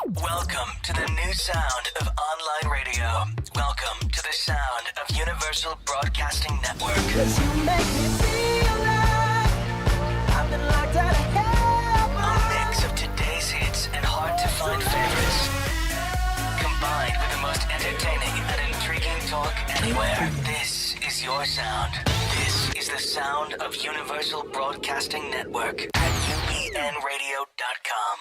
Welcome to the new sound of online radio. Welcome to the sound of Universal Broadcasting Network. 'Cause you make me feel like I've been locked out of heaven. A mix of today's hits and hard-to-find favorites, combined with the most entertaining and intriguing talk anywhere. This is your sound. This is the sound of Universal Broadcasting Network at upnradio.com.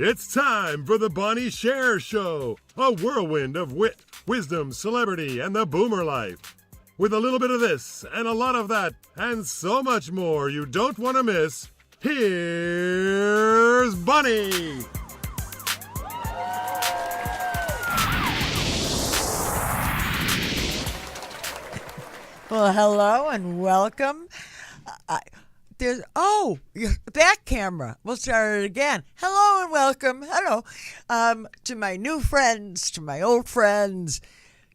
It's time for the Bonnie Sher Show, a whirlwind of wit, wisdom, celebrity, and the boomer life. With a little bit of this and a lot of that and so much more you don't want to miss, here's Bonnie. Well, hello and welcome. That camera. We'll start it again. Hello and welcome. Hello. To my new friends, to my old friends,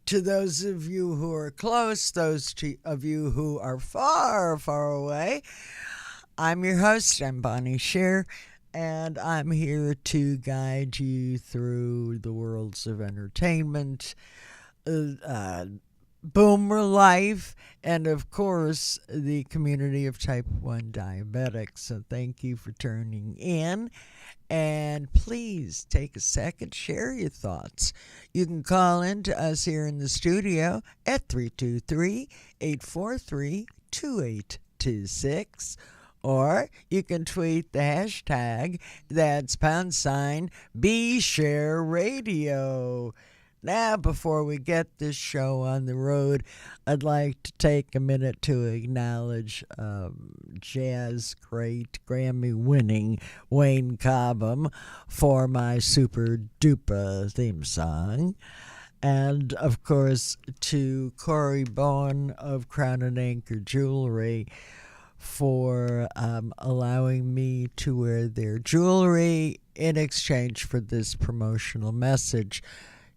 to those of you who are close, those of you who are far, far away. I'm your host. I'm Bonnie Sher, and I'm here to guide you through the worlds of entertainment, boomer life, and of course the community of type 1 diabetics. So thank you for tuning in, and please take a second, share your thoughts. You can call in to us here in the studio at 323-843-2826, or you can tweet the hashtag, that's #BeShareRadio. Now, before we get this show on the road, I'd like to take a minute to acknowledge jazz great, Grammy-winning Wayne Cobham for my super duper theme song. And, of course, to Corey Vaughn of Crown and Anchor Jewelry for allowing me to wear their jewelry in exchange for this promotional message.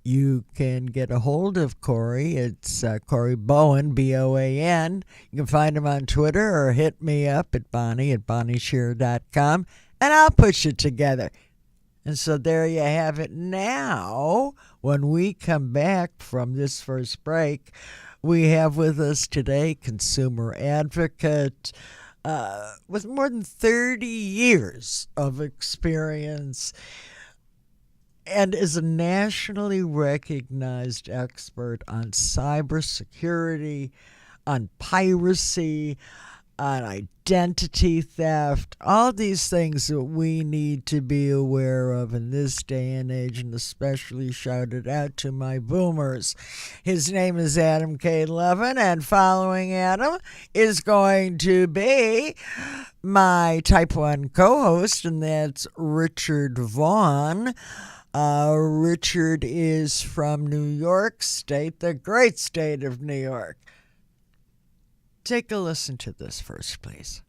You can get a hold of Corey. It's Corey Bowen, B-O-A-N. You can find him on Twitter or hit me up at bonniesher.com, and I'll put you together. And so there you have it. Now, when we come back from this first break, we have with us today consumer advocate with more than 30 years of experience, and is a nationally recognized expert on cybersecurity, on piracy, on identity theft, all these things that we need to be aware of in this day and age, and especially shouted out to my boomers. His name is Adam K. Levin, and following Adam is going to be my Type 1 co-host, and that's Richard Vaughn. Richard is from New York State, the great state of New York. Take a listen to this first, please.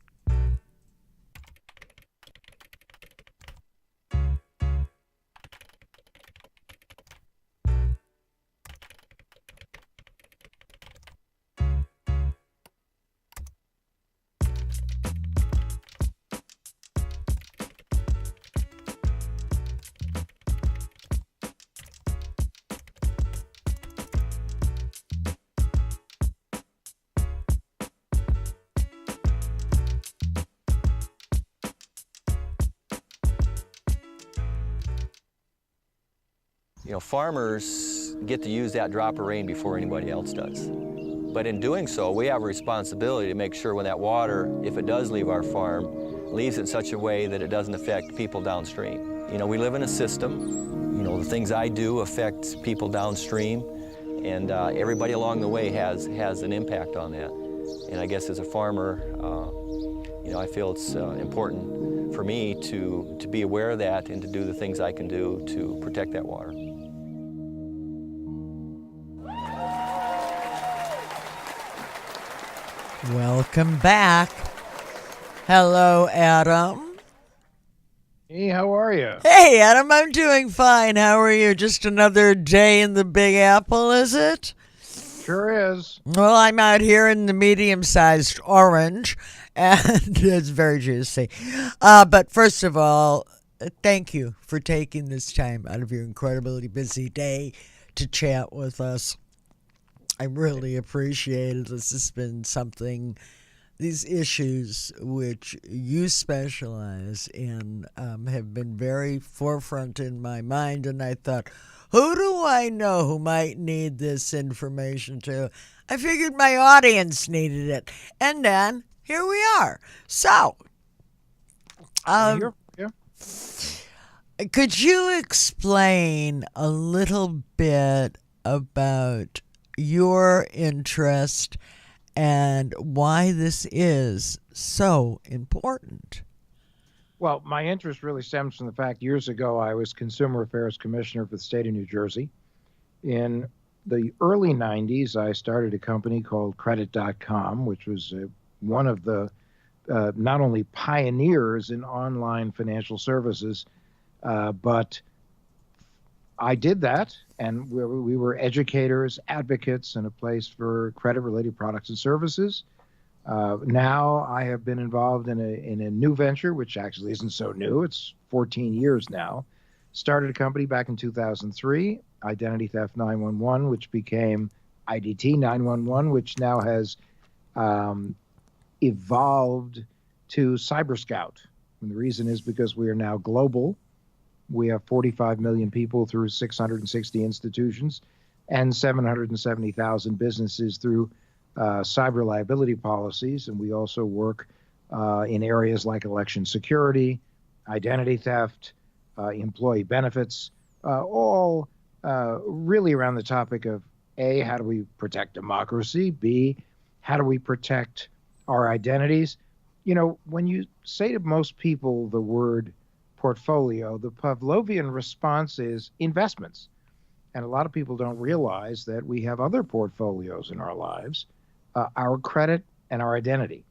You know, farmers get to use that drop of rain before anybody else does. But in doing so, we have a responsibility to make sure when that water, if it does leave our farm, leaves it in such a way that it doesn't affect people downstream. You know, we live in a system. You know, the things I do affect people downstream, and everybody along the way has an impact on that. And I guess as a farmer, you know, I feel it's important for me to be aware of that and to do the things I can do to protect that water. Welcome back. Hello, Adam. Hey, how are you? Hey, Adam, I'm doing fine. How are you? Just another day in the Big Apple, is it? Sure is. Well, I'm out here in the medium-sized orange, and it's very juicy. But first of all, thank you for taking this time out of your incredibly busy day to chat with us. I really appreciate it. This has been something, these issues which you specialize in have been very forefront in my mind, and I thought, who do I know who might need this information too? I figured my audience needed it, and then here we are. So, Yeah. could you explain a little bit about your interest and why this is so important? Well, my interest really stems from the fact years ago I was Consumer Affairs Commissioner for the state of New Jersey. In the early 90s, I started a company called Credit.com, which was one of the not only pioneers in online financial services, but I did that, and we were educators, advocates, and a place for credit-related products and services. Now I have been involved in a new venture, which actually isn't so new. It's 14 years now. Started a company back in 2003, Identity Theft 911, which became IDT 911, which now has evolved to Cyber Scout. And the reason is because we are now global. We have 45 million people through 660 institutions and 770,000 businesses through cyber liability policies. And we also work in areas like election security, identity theft, employee benefits, all really around the topic of A, how do we protect democracy? B, how do we protect our identities? You know, when you say to most people the word portfolio, the Pavlovian response is investments. And a lot of people don't realize that we have other portfolios in our lives, our credit and our identity.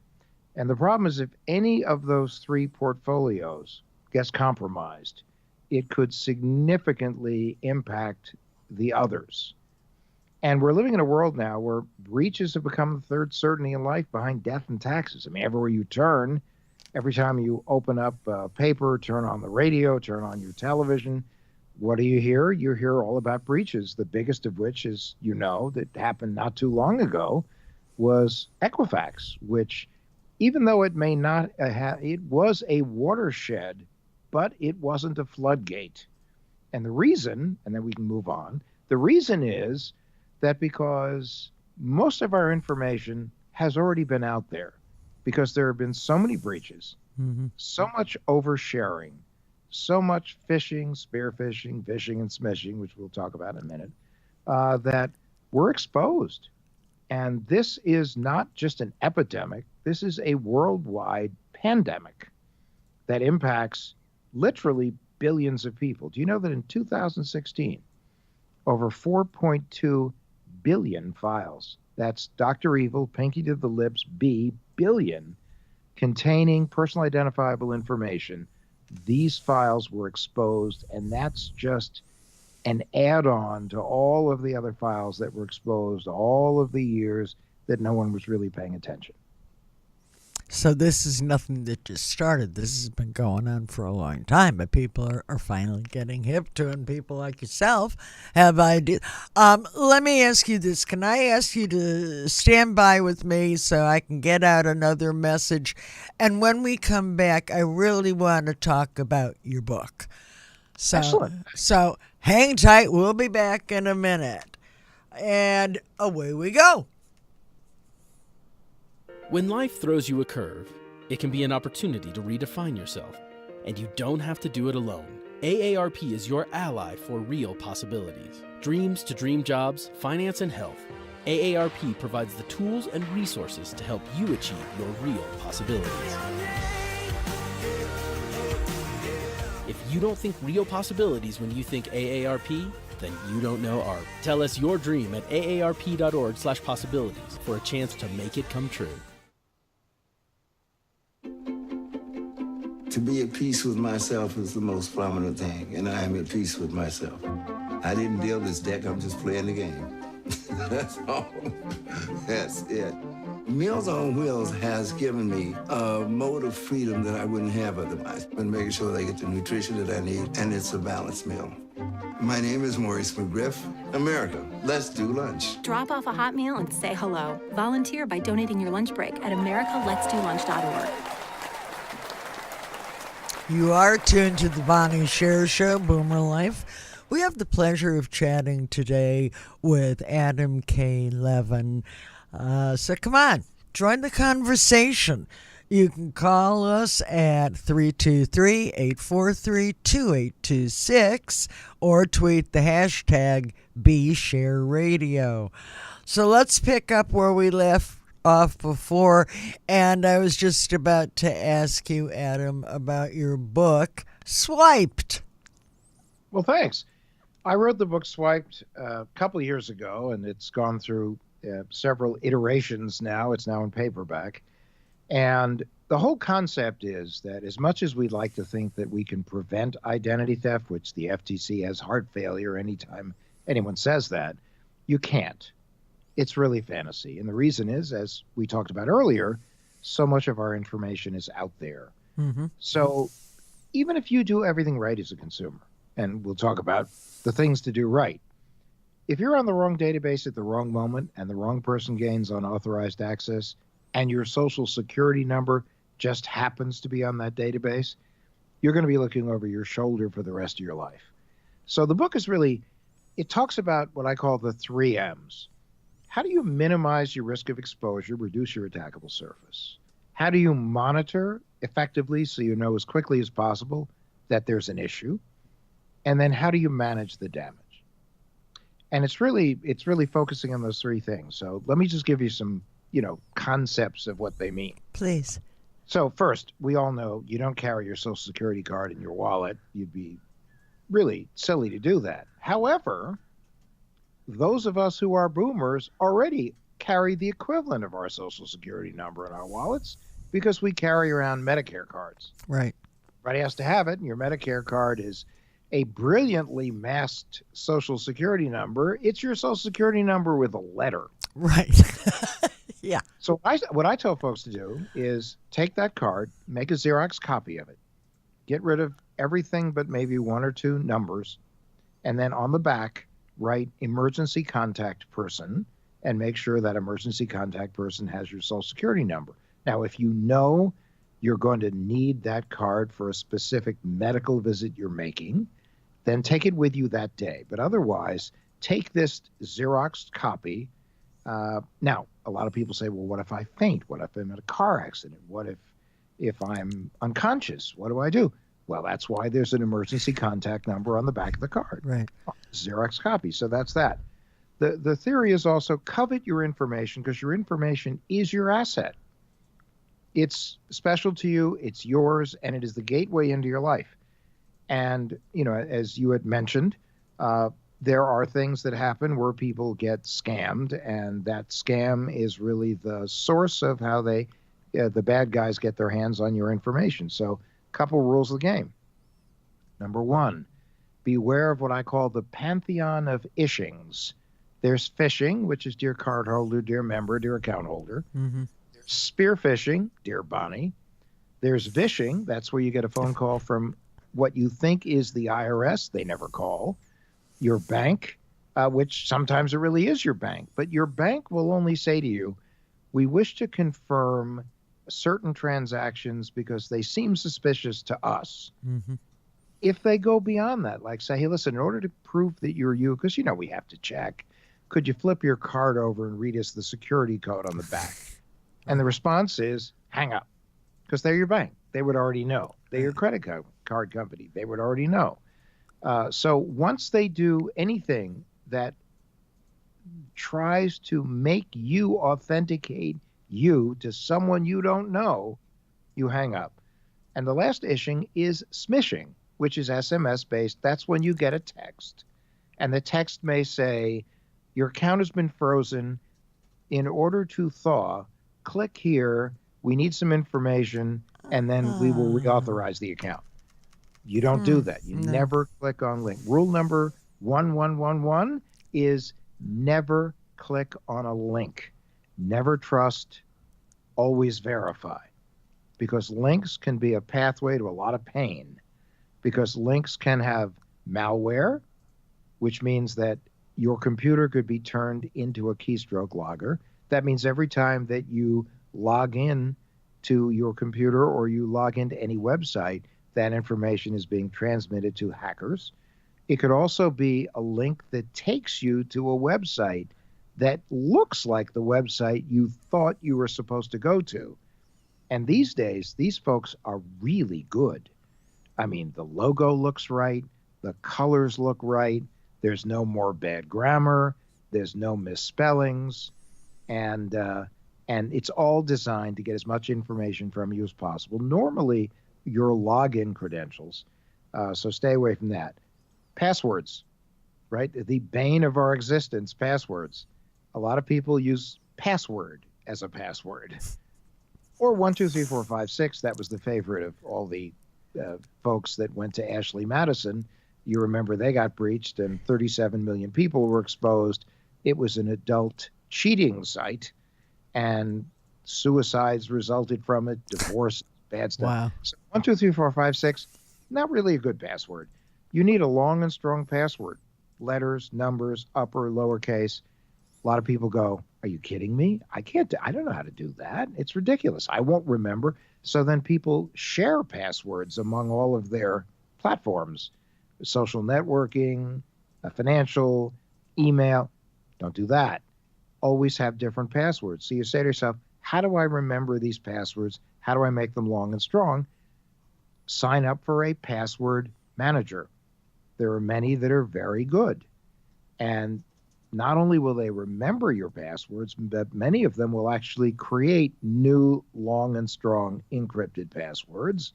And the problem is if any of those three portfolios gets compromised, it could significantly impact the others. And we're living in a world now where breaches have become the third certainty in life behind death and taxes. I mean, everywhere you turn, every time you open up a paper, turn on the radio, turn on your television, what do you hear? You hear all about breaches, the biggest of which is, you know, that happened not too long ago, was Equifax, which even though it may not have, it was a watershed, but it wasn't a floodgate. And the reason, and then we can move on, the reason is that because most of our information has already been out there, because there have been so many breaches, so much oversharing, so much phishing, spear phishing, phishing and smishing, which we'll talk about in a minute, that we're exposed. And this is not just an epidemic. This is a worldwide pandemic that impacts literally billions of people. Do you know that in 2016, over 4.2 billion files, that's Dr. Evil, Pinky to the Lips, B, billion, containing personal identifiable information, these files were exposed, and that's just an add-on to all of the other files that were exposed all of the years that no one was really paying attention. So this is nothing that just started. This has been going on for a long time, but people are finally getting hip to it, and people like yourself have ideas. Let me ask you this. Can I ask you to stand by with me so I can get out another message? And when we come back, I really want to talk about your book. Excellent. So hang tight. We'll be back in a minute. And away we go. When life throws you a curve, it can be an opportunity to redefine yourself, and you don't have to do it alone. AARP is your ally for real possibilities. Dreams to dream jobs, finance, and health. AARP provides the tools and resources to help you achieve your real possibilities. If you don't think real possibilities when you think AARP, then you don't know art. Tell us your dream at aarp.org/possibilities for a chance to make it come true. To be at peace with myself is the most prominent thing, and I am at peace with myself. I didn't deal this deck, I'm just playing the game. That's all. That's it. Meals on Wheels has given me a mode of freedom that I wouldn't have otherwise. And making sure they get the nutrition that I need, and it's a balanced meal. My name is Maurice McGriff. America, let's do lunch. Drop off a hot meal and say hello. Volunteer by donating your lunch break at americaletsdolunch.org. You are tuned to the Bonnie Sher Show, Boomer Life. We have the pleasure of chatting today with Adam K. Levin. So come on, join the conversation. You can call us at 323-843-2826 or tweet the hashtag BShareRadio. So let's pick up where we left off before, and I was just about to ask you, Adam, about your book, Swiped. Well, thanks. I wrote the book Swiped a couple of years ago, and it's gone through several iterations now. It's now in paperback. And the whole concept is that as much as we'd like to think that we can prevent identity theft, which the FTC has heart failure anytime anyone says that, you can't. It's really fantasy. And the reason is, as we talked about earlier, so much of our information is out there. Mm-hmm. So even if you do everything right as a consumer, and we'll talk about the things to do right, if you're on the wrong database at the wrong moment and the wrong person gains unauthorized access and your social security number just happens to be on that database, you're going to be looking over your shoulder for the rest of your life. So the book is really, it talks about what I call the 3 M's. How do you minimize your risk of exposure, reduce your attackable surface? How do you monitor effectively so you know as quickly as possible that there's an issue? And then how do you manage the damage? And it's really focusing on those 3 things. So let me just give you some, concepts of what they mean. Please. So first, we all know you don't carry your Social Security card in your wallet. You'd be really silly to do that. However, those of us who are boomers already carry the equivalent of our Social Security number in our wallets because we carry around Medicare cards. Right. Everybody has to have it, and your Medicare card is a brilliantly masked Social Security number. It's your Social Security number with a letter. Right. Yeah. So what I tell folks to do is take that card, make a Xerox copy of it, get rid of everything but maybe 1 or 2 numbers, and then on the back, write emergency contact person and make sure that emergency contact person has your Social Security number. Now, if you know you're going to need that card for a specific medical visit you're making, then take it with you that day. But otherwise, take this Xerox copy. Now, a lot of people say, well, what if I faint? What if I'm in a car accident? What if I'm unconscious? What do I do? Well, that's why there's an emergency contact number on the back of the card. Right. Xerox copy. So that's that. The theory is also covet your information because your information is your asset. It's special to you, it's yours, and it is the gateway into your life. And, as you had mentioned, there are things that happen where people get scammed, and that scam is really the source of how the bad guys get their hands on your information. So a couple rules of the game. Number 1, beware of what I call the pantheon of ishings. There's phishing, which is dear cardholder, dear member, dear account holder. Mm-hmm. There's spear phishing, dear Bonnie. There's vishing. That's where you get a phone call from what you think is the IRS. They never call. Your bank, which sometimes it really is your bank. But your bank will only say to you, we wish to confirm certain transactions because they seem suspicious to us. Mm-hmm. If they go beyond that, like say, hey, listen, in order to prove that you're you, because we have to check, could you flip your card over and read us the security code on the back? And the response is hang up, because they're your bank. They would already know. They're your credit card company. They would already know. So once they do anything that tries to make you authenticate you to someone you don't know, you hang up. And the last ishing is smishing, which is SMS based. That's when you get a text. And the text may say, your account has been frozen. In order to thaw, click here. We need some information. and then we will reauthorize the account. You don't do that. You never click on link. Rule number 1111 is never click on a link. Never trust, always verify. Because links can be a pathway to a lot of pain. Because links can have malware, which means that your computer could be turned into a keystroke logger. That means every time that you log in to your computer or you log into any website, that information is being transmitted to hackers. It could also be a link that takes you to a website that looks like the website you thought you were supposed to go to. And these days, these folks are really good. I mean, the logo looks right, the colors look right, there's no more bad grammar, there's no misspellings, and it's all designed to get as much information from you as possible. Normally, your login credentials, so stay away from that. Passwords, right? The bane of our existence, passwords. A lot of people use password as a password. Or 1, 2, 3, 4, 5, 6. That was the favorite of all the folks that went to Ashley Madison. You remember they got breached and 37 million people were exposed. It was an adult cheating site, and suicides resulted from it, divorce, bad stuff. Wow. So 1, 2, 3, 4, 5, 6, not really a good password. You need a long and strong password. Letters, numbers, upper, lowercase. A lot of people go, are you kidding me? I don't know how to do that. It's ridiculous. I won't remember. So then people share passwords among all of their platforms, social networking, financial, email. Don't do that. Always have different passwords. So you say to yourself, how do I remember these passwords? How do I make them long and strong? Sign up for a password manager. There are many that are very good. And not only will they remember your passwords, but many of them will actually create new, long and strong encrypted passwords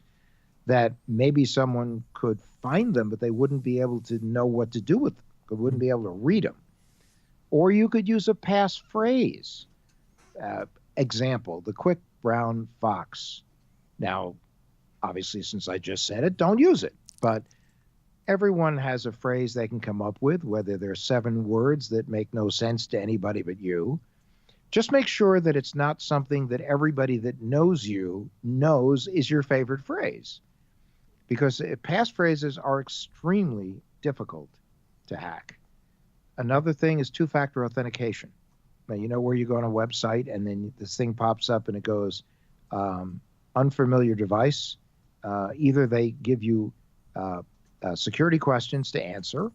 that maybe someone could find them, but they wouldn't be able to know what to do with them. They wouldn't be able to read them. Or you could use a passphrase. Example, the quick brown fox. Now, obviously, since I just said it, don't use it. But everyone has a phrase they can come up with, whether they're 7 words that make no sense to anybody but you. Just make sure that it's not something that everybody that knows you knows is your favorite phrase. Because passphrases are extremely difficult to hack. Another thing is 2-factor authentication. Now, you know where you go on a website and then this thing pops up and it goes, unfamiliar device. Either they give you security questions to answer,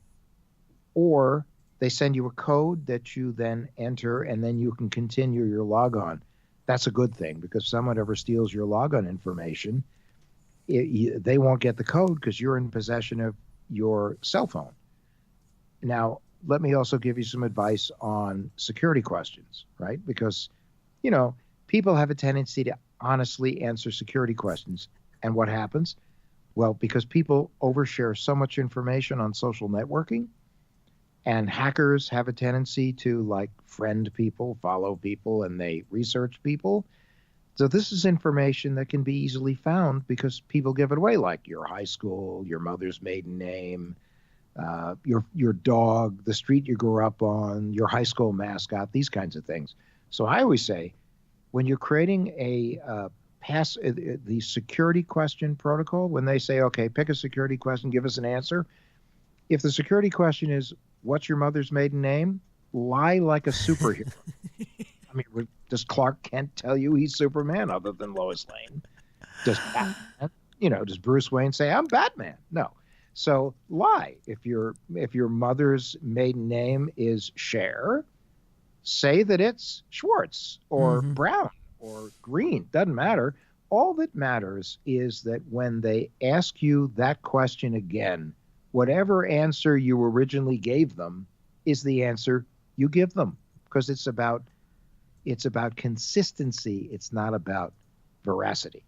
or they send you a code that you then enter and then you can continue your logon. That's a good thing, because if someone ever steals your logon information, they won't get the code because you're in possession of your cell phone. Now, let me also give you some advice on security questions, right? Because, you know, people have a tendency to honestly answer security questions. And what happens? Well, because people overshare so much information on social networking, and hackers have a tendency to like friend people, follow people, and they research people. So this is information that can be easily found because people give it away, like your high school, your mother's maiden name, your dog, the street you grew up on, your high school mascot, these kinds of things. So I always say, when you're creating the security question protocol, when they say, okay, pick a security question, give us an answer. If the security question is, what's your mother's maiden name? Lie like a superhero. I mean, does Clark Kent tell you he's Superman other than Lois Lane? Does Batman, does Bruce Wayne say, I'm Batman? No. So lie. If your mother's maiden name is Sher, say that it's Schwartz or Brown or Green. Doesn't matter. All that matters is that when they ask you that question again, whatever answer you originally gave them is the answer you give them, because it's about consistency. It's not about veracity.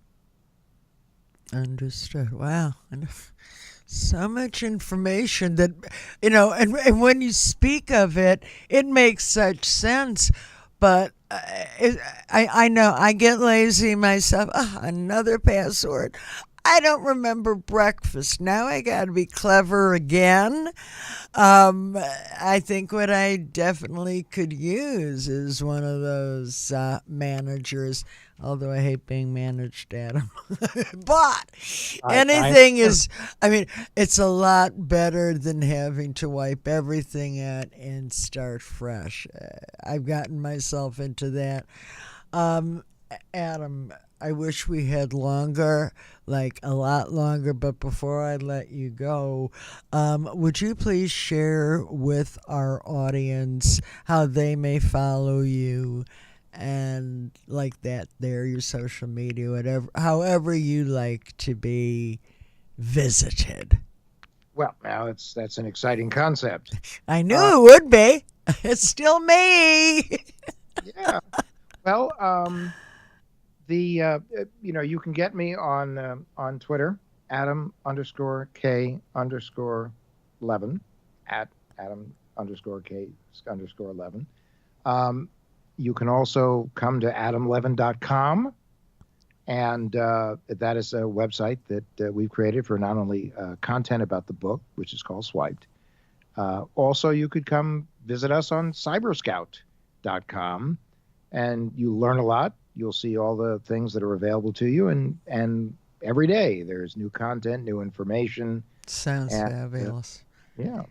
Understood. Wow. So much information that, and when you speak of it, it makes such sense. But I know I get lazy myself. Another password. I don't remember breakfast. Now I got to be clever again. I think what I definitely could use is one of those managers, although I hate being managed, Adam. But anything is, I mean, it's a lot better than having to wipe everything out and start fresh. I've gotten myself into that. Adam, I wish we had longer, like a lot longer, but before I let you go, would you please share with our audience how they may follow you and like that there, your social media, whatever, however you like to be visited? Well, now that's an exciting concept. I knew it would be. It's still me. Yeah. Well, you can get me on Twitter, Adam_K_Levin, at Adam_K_Levin. You can also come to adamlevin.com, and that is a website that we've created for not only content about the book, which is called Swiped. Also, you could come visit us on cyberscout.com, and you learn a lot. You'll see all the things that are available to you, and every day there's new content, new information. Sounds fabulous. Yeah.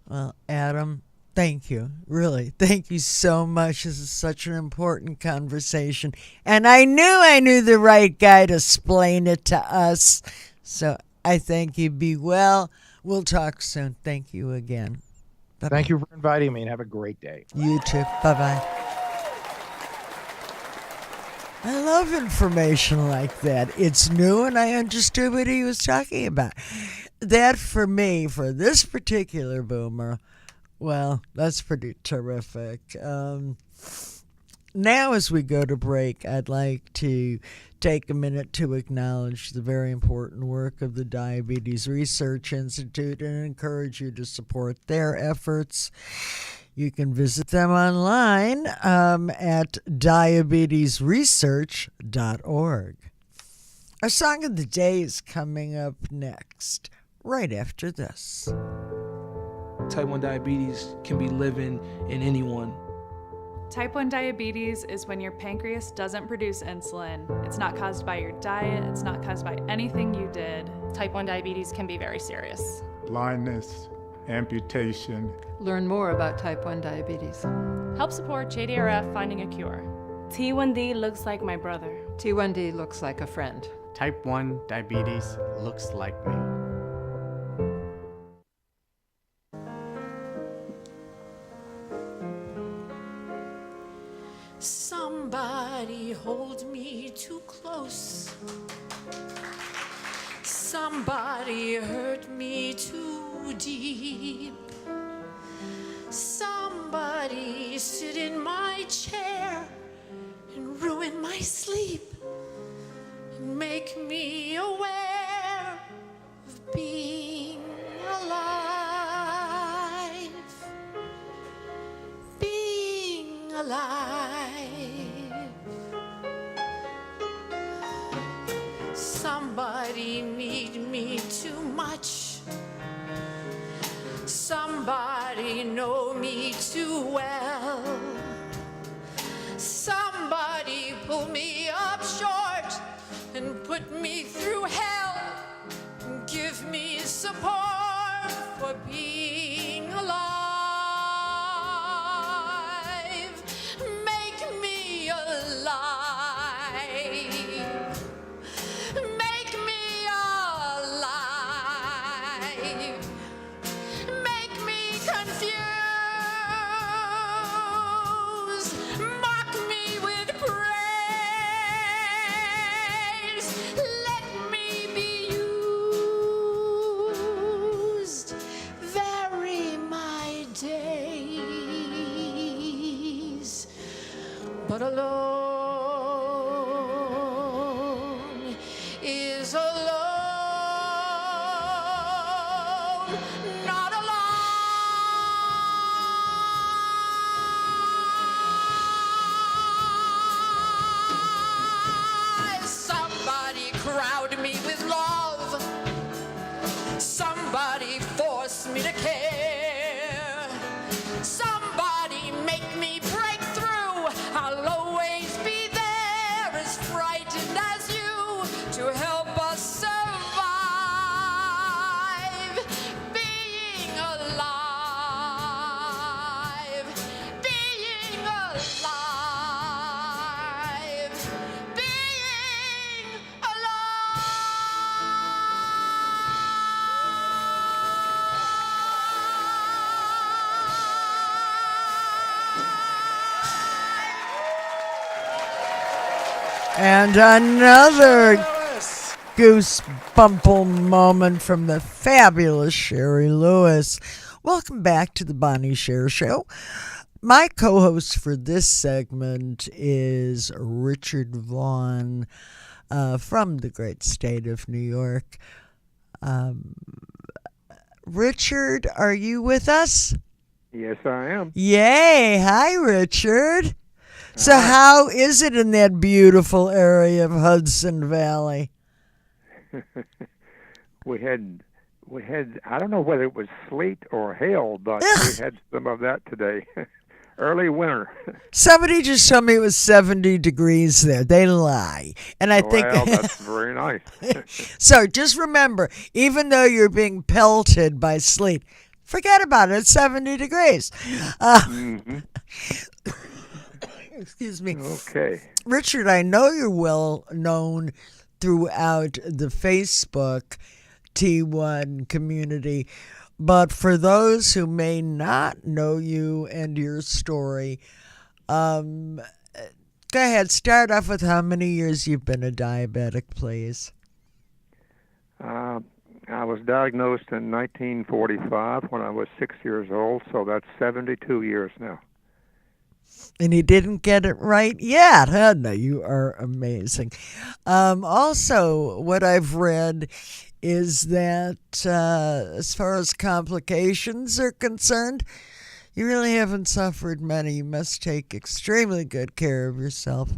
Well, Adam, thank you. Really, thank you so much. This is such an important conversation. And I knew the right guy to explain it to us. So I thank you. Be well. We'll talk soon. Thank you again. Bye-bye. Thank you for inviting me, and have a great day. You too. Bye-bye. I love information like that. It's new, and I understood what he was talking about. That, for me, for this particular boomer, well, that's pretty terrific. Now, as we go to break, I'd like to take a minute to acknowledge the very important work of the Diabetes Research Institute and encourage you to support their efforts. You can visit them online at diabetesresearch.org. Our song of the day is coming up next, right after this. Type 1 diabetes can be living in anyone. Type 1 diabetes is when your pancreas doesn't produce insulin. It's not caused by your diet. It's not caused by anything you did. Type 1 diabetes can be very serious. Blindness, amputation. Learn more about type 1 diabetes. Help support JDRF finding a cure. T1D looks like my brother. T1D looks like a friend. Type 1 diabetes looks like me. Somebody hold me too close. Somebody hurt me too deep. Somebody sit in my chair and ruin my sleep and make me aware of being alive. Being alive. Somebody need me too much. Somebody know me too well. Somebody pull me up short and put me through hell and give me support for being alive. Make me alive. Make me alive. Make me confused. Mock me with praise. Let me be used. Vary my days. But alone is alone, not endowed me with love. Somebody force me to care. Somebody make me break through. I'll always be there, as frightened as you, to help us survive. Being alive. Being alive. Being And another goosebumple moment from the fabulous Sherry Lewis. Welcome back to the Bonnie Sher Show. My co-host for this segment is Richard Vaughn from the great state of New York. Richard, are you with us? Yes, I am. Yay. Hi, Richard. So how is it in that beautiful area of Hudson Valley? we had I don't know whether it was sleet or hail, but we had some of that today. Early winter. Somebody just told me it was 70 degrees there. They lie. And I think well, that's very nice. So just remember, even though you're being pelted by sleet, forget about it. It's 70 degrees. Excuse me. Okay. Richard, I know you're well known throughout the Facebook T1 community, but for those who may not know you and your story, go ahead. Start off with how many years you've been a diabetic, please. I was diagnosed in 1945 when I was 6 years old, so that's 72 years now. And you didn't get it right yet, huh? No, you are amazing. Also, what I've read is that as far as complications are concerned, you really haven't suffered many. You must take extremely good care of yourself.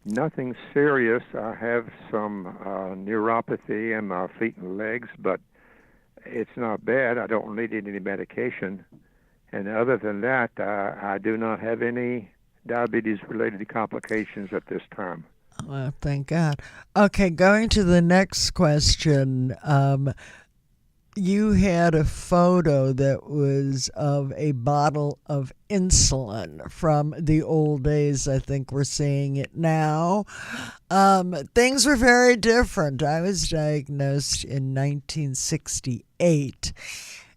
Nothing serious. I have some neuropathy in my feet and legs, but it's not bad. I don't need any medication. And other than that, I do not have any diabetes-related complications at this time. Well, thank God. Okay, going to the next question. You had a photo that was of a bottle of insulin from the old days. I think we're seeing it now. Things were very different. I was diagnosed in 1968.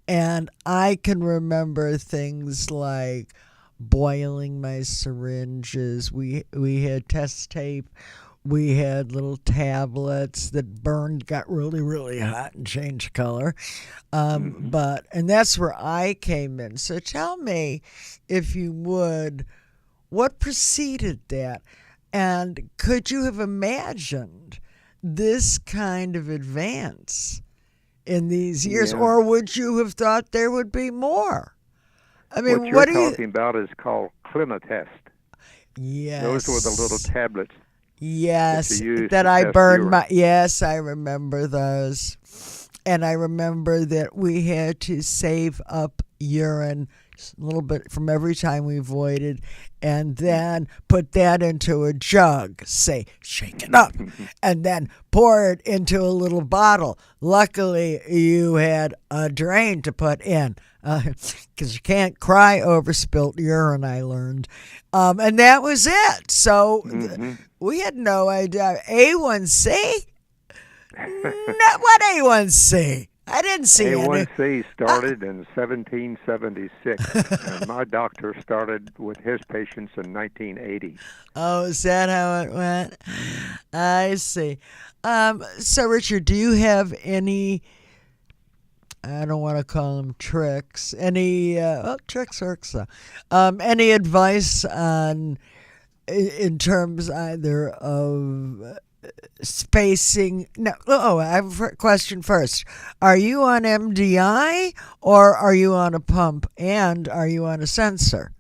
And I can remember things like boiling my syringes. We had test tape. We had little tablets that burned, got really, really hot and changed color. And that's where I came in. So tell me, if you would, what preceded that? And could you have imagined this kind of advance in these years, or would you have thought there would be more? I mean, what you're talking about is called Climatest. Yes. Those were the little tablets. Yes, that I burned my. Yes, I remember those. And I remember that we had to save up urine a little bit from every time we voided, and then put that into a jug, say, shake it up, and then pour it into a little bottle. Luckily, you had a drain to put in, because you can't cry over spilt urine, I learned. And that was it. So we had no idea. A1C? Not what A1C? I didn't see A1C started in 1776, and my doctor started with his patients in 1980. Oh, is that how it went? I see. So, Richard, do you have any, I don't want to call them tricks, any, tricks works though, any advice on, in terms either of spacing? No. I have a question first. Are you on MDI or are you on a pump, and are you on a sensor?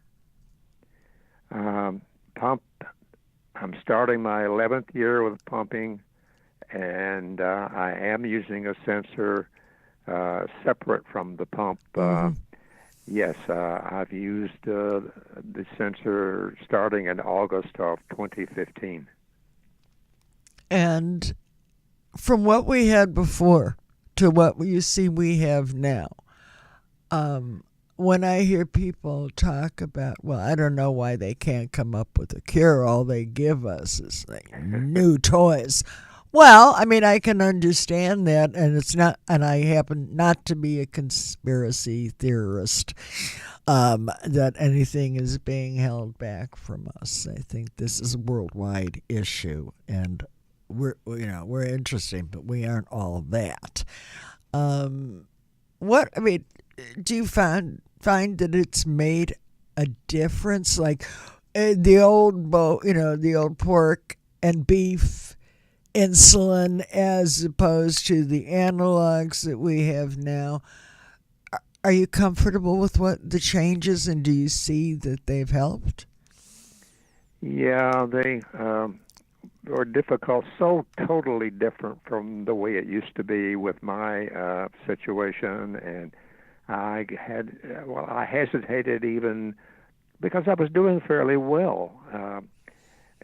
Pump. I'm starting my 11th year with pumping. and I am using a sensor separate from the pump. Yes, I've used the sensor starting in August of 2015. And from what we had before to what you see we have now, when I hear people talk about, well, I don't know why they can't come up with a cure. All they give us is like new toys. Well, I mean, I can understand that, and it's not, and I happen not to be a conspiracy theorist, that anything is being held back from us. I think this is a worldwide issue, and we're interesting, but we aren't all that. Do you find that it's made a difference? Like the old pork and beef insulin as opposed to the analogs that we have now. Are you comfortable with what the changes, and do you see that they've helped? Yeah, they are difficult, so totally different from the way it used to be with my situation, and I hesitated even because I was doing fairly well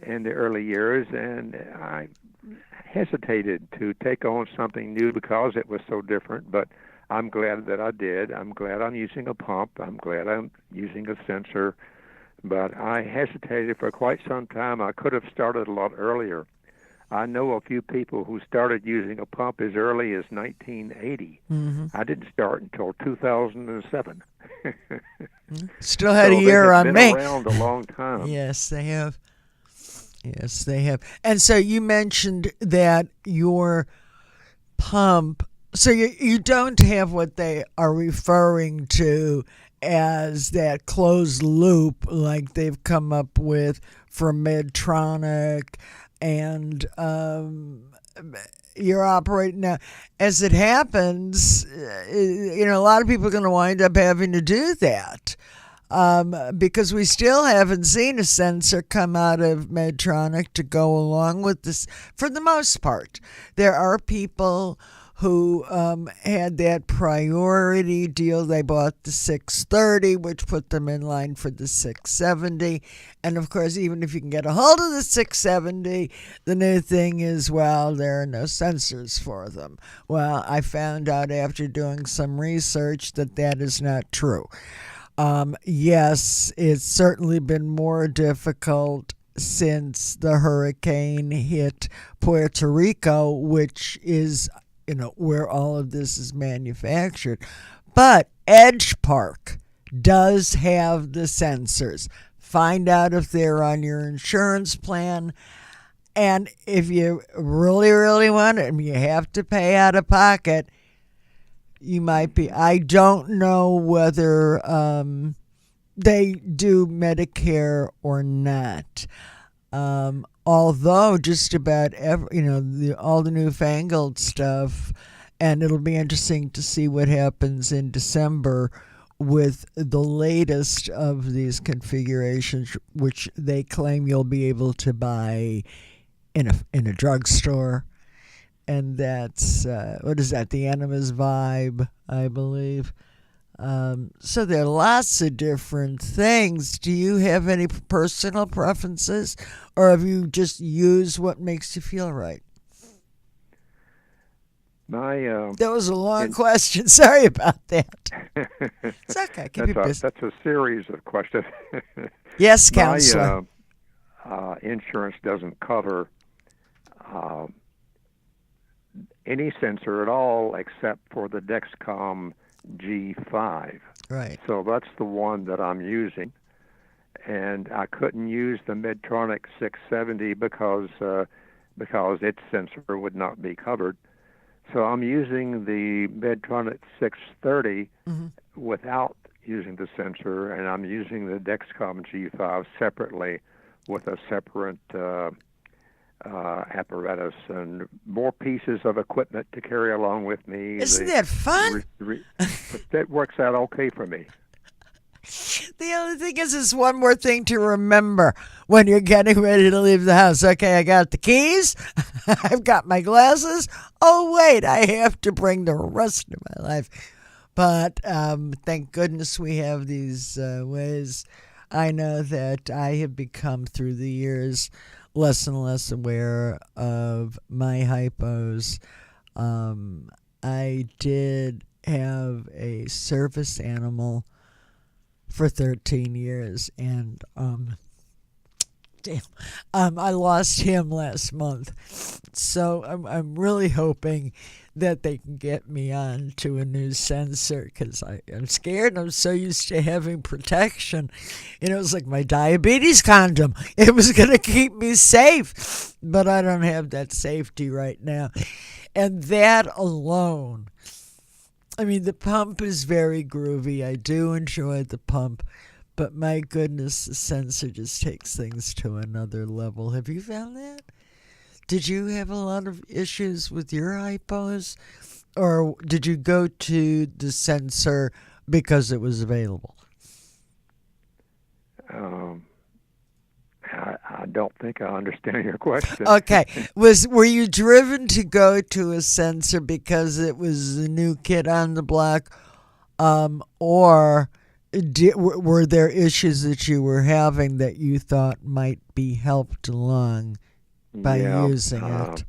in the early years, and I hesitated to take on something new because it was so different, but I'm glad that I did. I'm glad I'm using a pump. I'm glad I'm using a sensor, but I hesitated for quite some time. I could have started a lot earlier. I know a few people who started using a pump as early as 1980. I didn't start until 2007. Still had a year on me. They've been around a long time. Yes, they have. Yes, they have. And so you mentioned that your pump, so you don't have what they are referring to as that closed loop like they've come up with for Medtronic, and you're operating now. As it happens, a lot of people are going to wind up having to do that. Because we still haven't seen a sensor come out of Medtronic to go along with this for the most part. There are people who had that priority deal. They bought the 630, which put them in line for the 670. And of course, even if you can get a hold of the 670, the new thing is, well, there are no sensors for them. Well, I found out after doing some research that is not true. Yes, it's certainly been more difficult since the hurricane hit Puerto Rico, which is, where all of this is manufactured. But Edge Park does have the sensors. Find out if they're on your insurance plan. And if you really, really want it and you have to pay out of pocket, you might be. I don't know whether they do Medicare or not. Although just about all the newfangled stuff, and it'll be interesting to see what happens in December with the latest of these configurations, which they claim you'll be able to buy in a drugstore. And that's, what is that, the Animas Vibe, I believe. So there are lots of different things. Do you have any personal preferences, or have you just used what makes you feel right? That was a long question. Sorry about that. It's okay. Keep you busy. That's a series of questions. Yes, counselor. My insurance doesn't cover any sensor at all except for the Dexcom G5. Right. So that's the one that I'm using. And I couldn't use the Medtronic 670 because its sensor would not be covered. So I'm using the Medtronic 630 without using the sensor, and I'm using the Dexcom G5 separately with a separate apparatus and more pieces of equipment to carry along with me. Isn't that fun? That works out okay for me. The only thing is one more thing to remember when you're getting ready to leave the house. Okay, I got the keys. I've got my glasses. Oh, wait, I have to bring the rest of my life. But thank goodness we have these ways. I know that I have become, through the years, less and less aware of my hypos. I did have a service animal for 13 years, and I lost him last month. So I'm really hoping that they can get me on to a new sensor, because I'm scared. I'm so used to having protection. It was like my diabetes condom. It was going to keep me safe, but I don't have that safety right now. And that alone, I mean, the pump is very groovy. I do enjoy the pump, but my goodness, the sensor just takes things to another level. Have you found that? Did you have a lot of issues with your hypos, or did you go to the sensor because it was available? I don't think I understand your question. Okay. Were you driven to go to a sensor because it was the new kid on the block, or were there issues that you were having that you thought might be helped along by using it?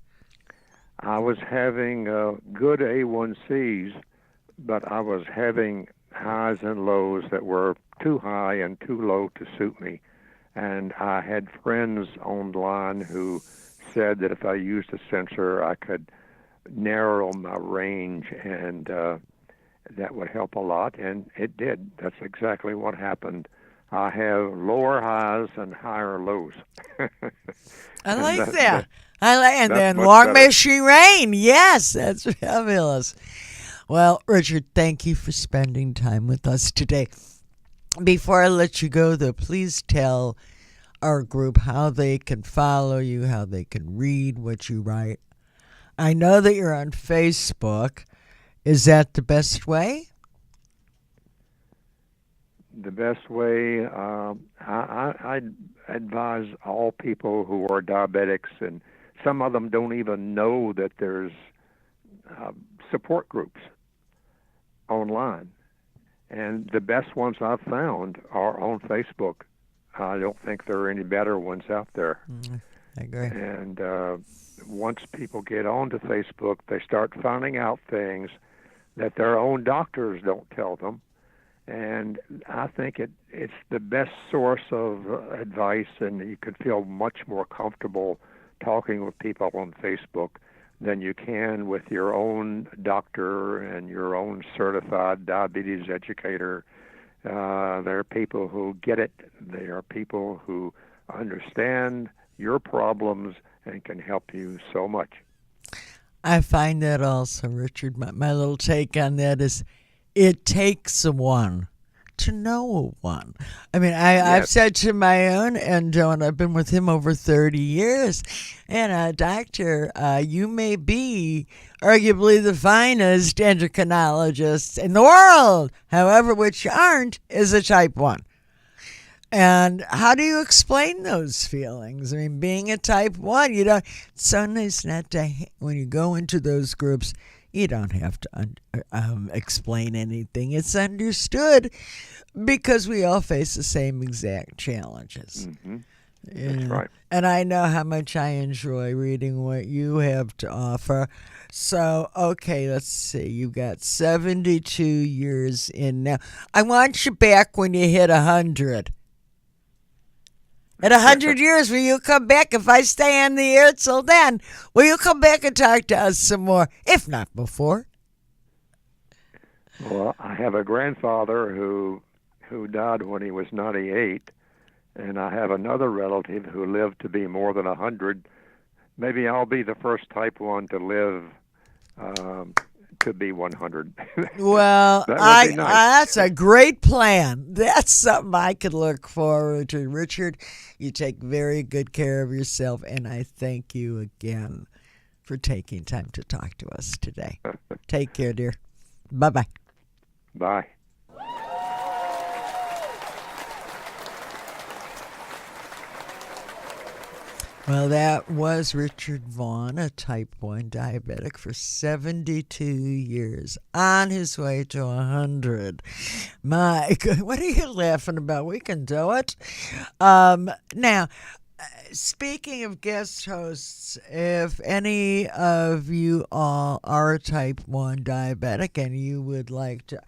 I was having good A1Cs, but I was having highs and lows that were too high and too low to suit me. And I had friends online who said that if I used a sensor, I could narrow my range, and that would help a lot, and it did. That's exactly what happened. I have lower highs and higher lows. I like that. And then long may she reign. Yes, that's fabulous. Well, Richard, thank you for spending time with us today. Before I let you go, though, please tell our group how they can follow you, how they can read what you write. I know that you're on Facebook. Is that the best way? The best way, I advise all people who are diabetics, and some of them don't even know that there's support groups online. And the best ones I've found are on Facebook. I don't think there are any better ones out there. I agree. And once people get onto Facebook, they start finding out things that their own doctors don't tell them. And I think it's the best source of advice, and you can feel much more comfortable talking with people on Facebook than you can with your own doctor and your own certified diabetes educator. There are people who get it. There are people who understand your problems and can help you so much. I find that also, Richard. My little take on that is it takes one to know one. I mean, I've said to my own endo, and I've been with him over 30 years, and doctor, you may be arguably the finest endocrinologist in the world. However, what you aren't is a type 1. And how do you explain those feelings? I mean, being a type 1, you don't, it's so nice not to, when you go into those groups, you don't have to explain anything. It's understood because we all face the same exact challenges. Mm-hmm. That's right. And I know how much I enjoy reading what you have to offer. So, okay, let's see. You've got 72 years in now. I want you back when you hit 100. At 100 years, will you come back? If I stay on the air till then, will you come back and talk to us some more, if not before? Well, I have a grandfather who died when he was 98, and I have another relative who lived to be more than 100. Maybe I'll be the first type 1 to live to be 100. Well, that would be nice. That's a great plan. That's something I could look forward to. Richard, you take very good care of yourself, and I thank you again for taking time to talk to us today. Take care, dear. Bye-bye. Bye. Well, that was Richard Vaughn, a type 1 diabetic for 72 years, on his way to 100. My God, what are you laughing about? We can do it. Now, speaking of guest hosts, if any of you all are a type 1 diabetic and you would like to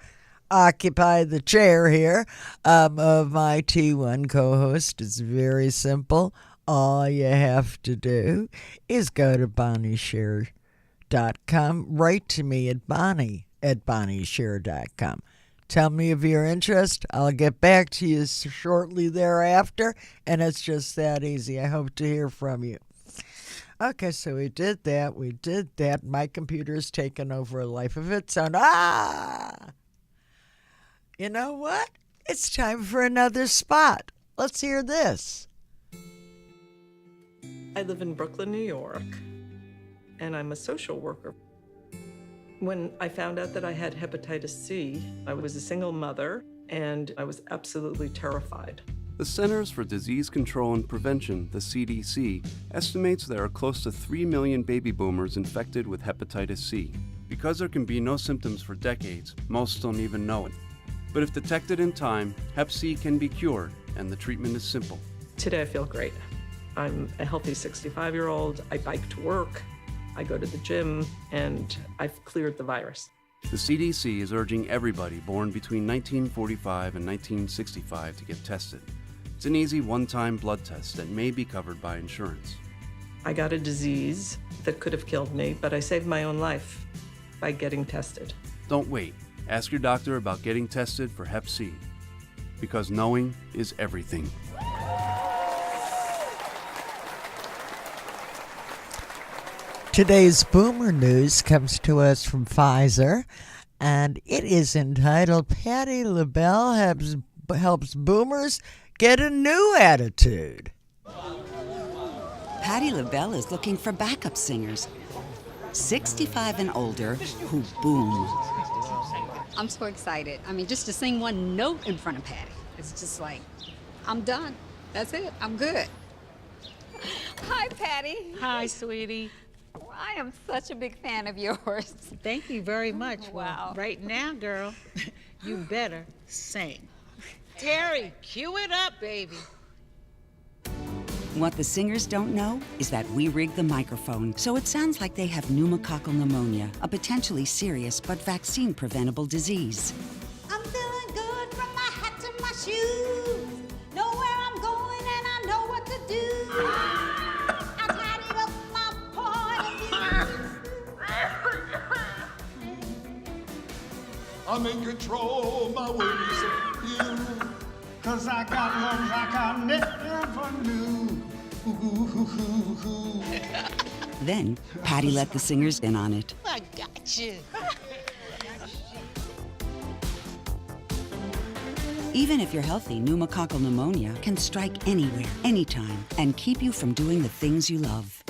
occupy the chair here of my T1 co-host, it's very simple. All you have to do is go to BonnieSher.com. Write to me at Bonnie@BonnieSher.com. Tell me of your interest. I'll get back to you shortly thereafter, and it's just that easy. I hope to hear from you. Okay, so we did that. My computer's taken over a life of its own. You know what? It's time for another spot. Let's hear this. I live in Brooklyn, New York, and I'm a social worker. When I found out that I had hepatitis C, I was a single mother, and I was absolutely terrified. The Centers for Disease Control and Prevention, the CDC, estimates there are close to 3 million baby boomers infected with hepatitis C. Because there can be no symptoms for decades, most don't even know it. But if detected in time, Hep C can be cured, and the treatment is simple. Today I feel great. I'm a healthy 65-year-old. I bike to work, I go to the gym, and I've cleared the virus. The CDC is urging everybody born between 1945 and 1965 to get tested. It's an easy one-time blood test that may be covered by insurance. I got a disease that could have killed me, but I saved my own life by getting tested. Don't wait. Ask your doctor about getting tested for Hep C, because knowing is everything. Today's Boomer News comes to us from Pfizer, and it is entitled Patti LaBelle helps boomers get a new attitude. Patti LaBelle is looking for backup singers, 65 and older, who boom. I'm so excited. I mean, just to sing one note in front of Patti, it's just like, I'm done. That's it. I'm good. Hi, Patti. Hi, sweetie. I am such a big fan of yours. Thank you very much. Wow. Well, right now, girl, you better sing. Terry, cue it up, baby. What the singers don't know is that we rigged the microphone so it sounds like they have pneumococcal pneumonia, a potentially serious but vaccine-preventable disease. I'm feeling good from my hat to my shoes. Know where I'm going and I know what to do. I tidied up my point of view. I'm in control of my ways of you. 'Cause I got love like I never knew. Then, Patti let the singers in on it. I got you. Even if you're healthy, pneumococcal pneumonia can strike anywhere, anytime, and keep you from doing the things you love.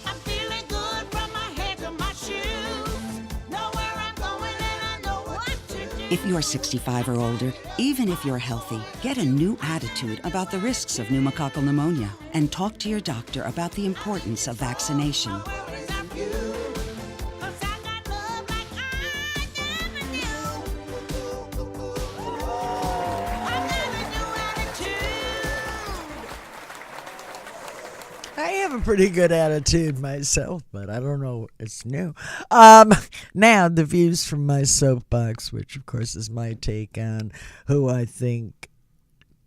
I'm feeling good from my head to my shoes. Know where I'm going and I know what to do. If you're 65 or older, even if you're healthy, get a new attitude about the risks of pneumococcal pneumonia and talk to your doctor about the importance of vaccination. I have a pretty good attitude myself, but I don't know. It's new. Now, the views from my soapbox, which, of course, is my take on who I think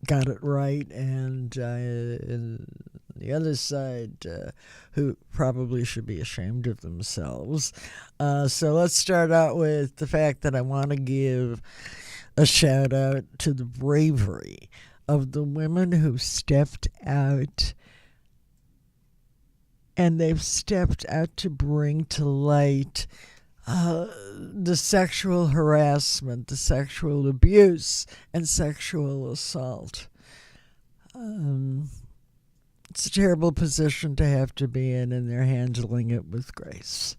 got it right, and the other side who probably should be ashamed of themselves. So let's start out with the fact that I want to give a shout out to the bravery of the women who stepped out, and they've stepped out to bring to light the sexual harassment, the sexual abuse, and sexual assault. It's a terrible position to have to be in, and they're handling it with grace.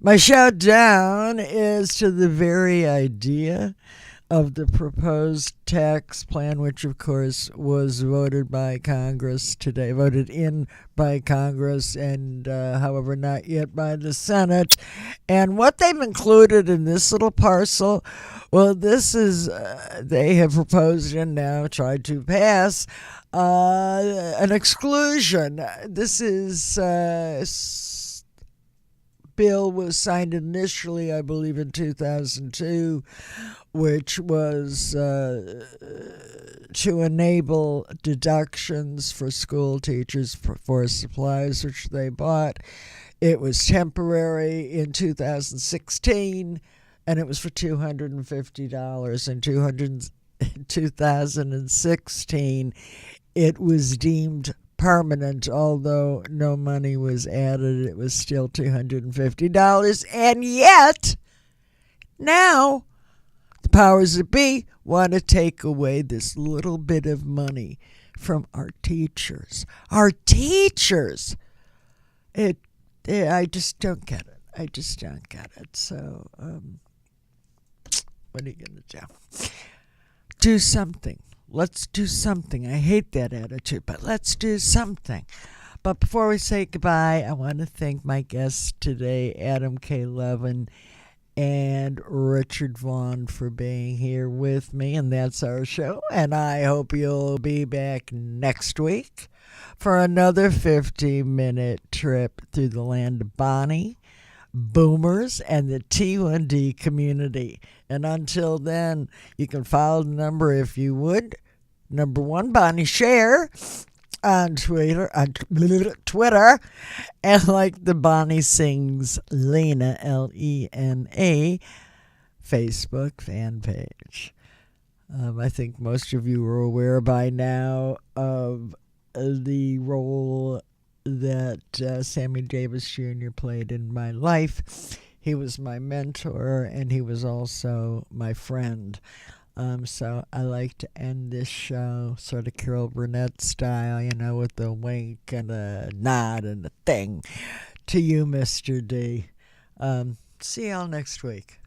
My shout down is to the very idea of the proposed tax plan, which of course was voted in by Congress, and however not yet by the Senate. And what they've included in this little parcel, well, this is, they have proposed and now tried to pass an exclusion. This is bill was signed initially, I believe, in 2002, which was to enable deductions for school teachers for supplies which they bought. It was temporary in 2016, and it was for $250. In 2016, it was deemed permanent, although no money was added. It was still $250, and yet now the powers that be want to take away this little bit of money from our teachers. Our teachers! I just don't get it. I just don't get it. So, what are you going to do? Do something. Let's do something. I hate that attitude, but let's do something. But before we say goodbye, I want to thank my guests today, Adam K. Levin and Richard Vaughn, for being here with me. And that's our show. And I hope you'll be back next week for another 50-minute trip through the land of Bonnie, boomers, and the T1D community. And until then, you can follow the number if you would. Number 1, Bonnie Sher on Twitter, and like the Bonnie Sings Lena, Lena, Facebook fan page. I think most of you are aware by now of the role that Sammy Davis Jr. played in my life. He was my mentor, and he was also my friend. So I like to end this show sort of Carol Burnett style, with a wink and a nod and a thing to you, Mr. D. See y'all next week.